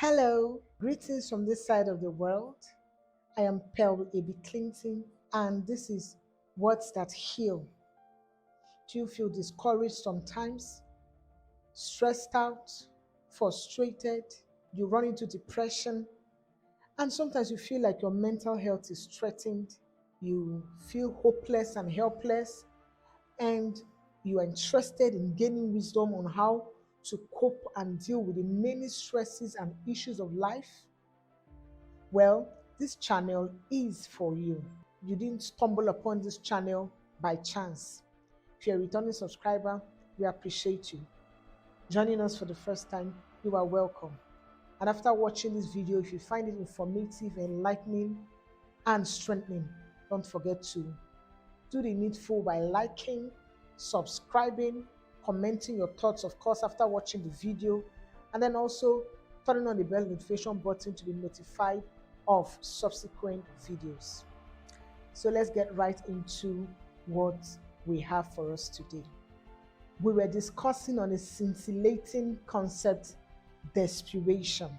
Hello, greetings from this side of the world. I am Pearl A.B. Clinton, and this is Words That Heal. Do you feel discouraged sometimes, stressed out, frustrated? You run into depression, and sometimes you feel like your mental health is threatened. You feel hopeless and helpless, and you are interested in gaining wisdom on how to cope and deal with the many stresses and issues of life. Well, this channel is for you. You didn't stumble upon this channel by chance. If you're a returning subscriber, we appreciate you. Joining us for the first time, you are welcome. And after watching this video, if you find it informative, enlightening, and strengthening, don't forget to do the needful by liking, subscribing, commenting your thoughts, of course, after watching the video, and then also turning on the bell notification button to be notified of subsequent videos. So let's get right into what we have for us today. We were discussing on a scintillating concept, desperation.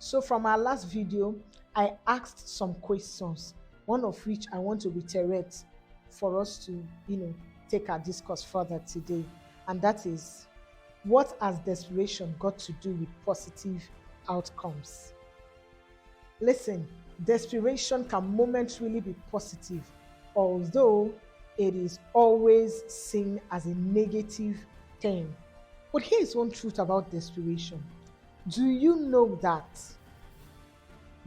So from our last video, I asked some questions, one of which I want to reiterate for us to, take our discourse further today. And that is, what has desperation got to do with positive outcomes? Listen, desperation can momentarily be positive, although it is always seen as a negative thing. But here's one truth about desperation. Do you know that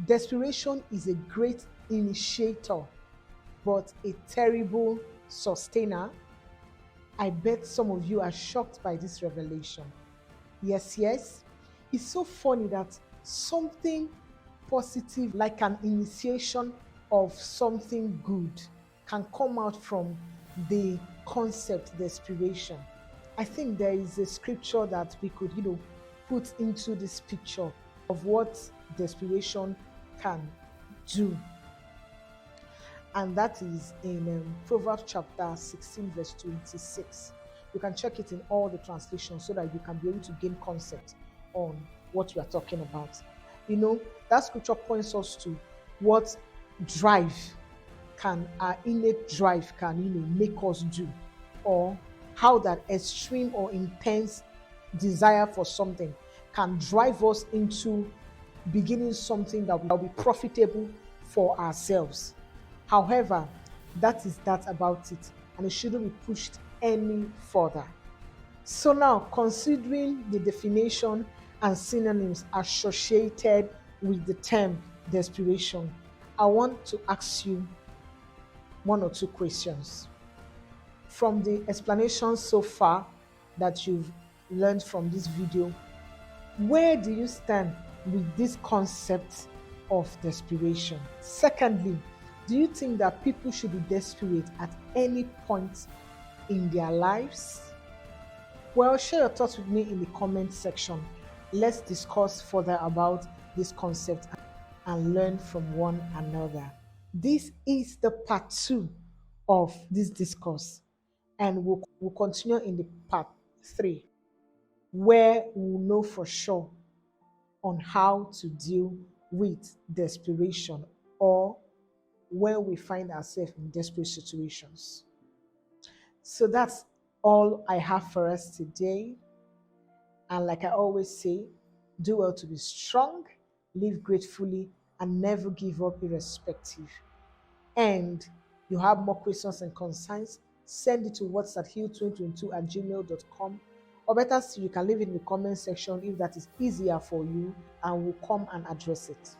desperation is a great initiator, but a terrible sustainer? I bet some of you are shocked by this revelation. Yes. It's so funny that something positive, like an initiation of something good, can come out from the concept desperation. I think there is a scripture that we could, put into this picture of what desperation can do. And that is in Proverbs chapter 16, verse 26. You can check it in all the translations so that you can be able to gain concept on what we are talking about. That scripture points us to what drive our innate drive can, make us do, or how that extreme or intense desire for something can drive us into beginning something that will be profitable for ourselves. However, that is that about it, and it shouldn't be pushed any further. So now, considering the definition and synonyms associated with the term desperation, I want to ask you one or two questions. From the explanation so far that you've learned from this video, where do you stand with this concept of desperation? Secondly, do you think that people should be desperate at any point in their lives? Well, share your thoughts with me in the comment section. Let's discuss further about this concept and learn from one another. This is the part 2 of this discourse, and we'll continue in the part 3, where we'll know for sure on how to deal with desperation, or when we find ourselves in desperate situations. So that's all I have for us today. And like I always say, do well to be strong, live gratefully, and never give up irrespective. And you have more questions and concerns, send it to whatsatheal2022@gmail.com. Or better still, you can leave it in the comment section if that is easier for you, and we'll come and address it.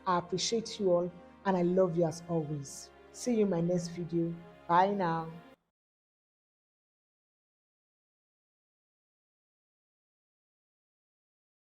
I appreciate you all, and I love you as always. See you in my next video. Bye now.